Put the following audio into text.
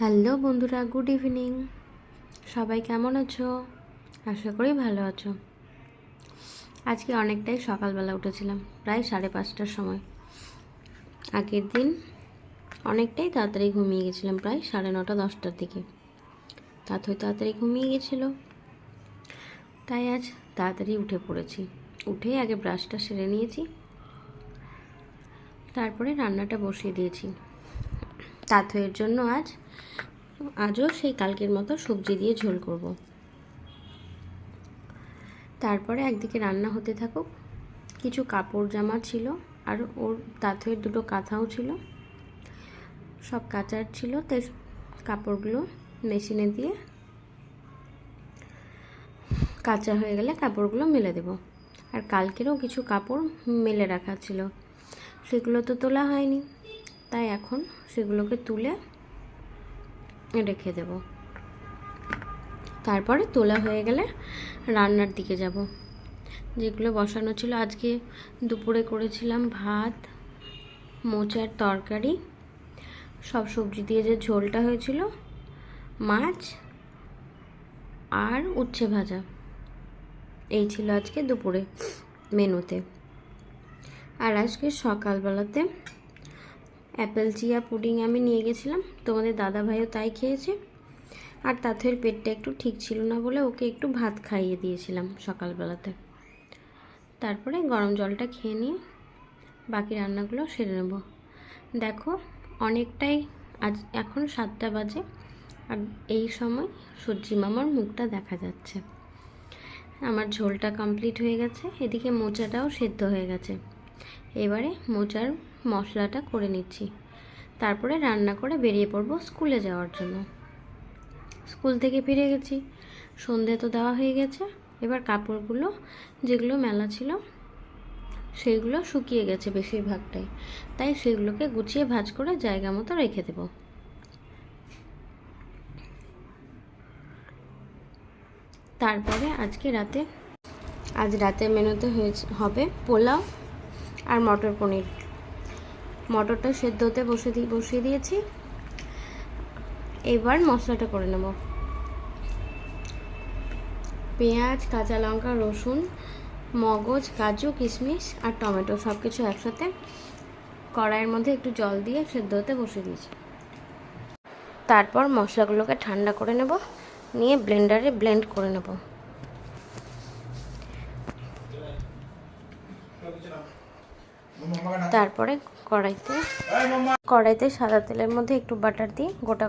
Hello বন্ধুরা, good evening. সবাই কেমন আছো? আশা করি ভালো আছো। আজকে অনেকটাই সকালবেলা উঠেছিলাম, প্রায় 5:30টার সময়। আগের দিন অনেকটাই তাড়াতাড়ি ঘুমিয়ে গেছিলাম, প্রায় 9:30 10টার দিকে। তাড়াতাড়ি ঘুমিয়ে গেছিলো, তাই আজ তাড়াতাড়ি উঠে পড়েছি। উঠে আগে ব্রাশটা সেরে নিয়েছি, তারপরে রান্নাটা বসিয়ে দিয়েছি। তাথইয়ের জন্য আজও সেই কালকের মতো সবজি দিয়ে ঝোল করব। তারপরে একদিকে রান্না হতে থাকুক। কিছু কাপড় জামা ছিল, আর ওর তাঁতের 2টো কাঁথাও ছিল, সব কাচার ছিল। তাই কাপড়গুলো মেশিনে দিয়ে কাচা হয়ে গেলে কাপড়গুলো মেলে দেব। আর কালকেরও কিছু কাপড় মেলে রাখা ছিল, সেগুলো তো তোলা হয়নি, তাই এখন সেগুলোকে তুলে রেখে দেব। তারপরে তোলা হয়ে গেলে রান্নার দিকে যাব। যেগুলো বসানো ছিল, আজকে দুপুরে করেছিলাম ভাত, মোচার তরকারি, সব সবজি দিয়ে যে ঝোলটা হয়েছিল, মাছ আর উচ্ছে ভাজা। এই ছিল আজকে দুপুরে মেনুতে। আর আজকে সকালবেলাতে অ্যাপেল চিয়া পুডিং আমি নিয়ে গেছিলাম, তোমাদের দাদা ভাইও তাই খেয়েছে। আর তাথের পেটটা একটু ঠিক ছিল না বলে ওকে একটু ভাত খাইয়ে দিয়েছিলাম সকালবেলাতে। তারপরে গরম জলটা খেয়ে নিয়ে বাকি রান্নাগুলো সেরে নেব। দেখো অনেকটাই, আজ এখন 7টা বাজে, আর এই সময় সূর্যি মামার মুখটা দেখা যাচ্ছে। আমার ঝোলটা কমপ্লিট হয়ে গেছে, এদিকে মোচাটাও সেদ্ধ হয়ে গেছে। এবারে মোচার মশলাটা করে নিচ্ছি, তারপরে রান্না করে বেরিয়ে পড়বো স্কুলে যাওয়ার জন্য। স্কুল থেকে ফিরে গেছি, সন্ধে তো দেওয়া হয়ে গেছে। এবার কাপড়গুলো যেগুলো মেলা ছিল সেইগুলো শুকিয়ে গেছে বেশিরভাগটাই, তাই সেগুলোকে গুছিয়ে ভাঁজ করে জায়গা মতো রেখে দেব। তারপরে আজ রাতে মেনুতে হবে পোলাও আর মটর পনির। মটরটা সেদ্ধ হতে বসিয়ে দিয়েছি। এবার মশলাটা করে নেব। পেঁয়াজ, কাঁচা লঙ্কা, রসুন, মগজ, কাজু, কিশমিশ আর টমেটো সব কিছু একসাথে কড়াইয়ের মধ্যে একটু জল দিয়ে সেদ্ধ হতে বসিয়ে দিয়েছি। তারপর মশলাগুলোকে ঠান্ডা করে নেব, নিয়ে ব্লেন্ডারে ব্লেন্ড করে নেব। তারপরে কড়াইতে সাদা তেলের মধ্যে একটু বাটার দিয়ে গোটা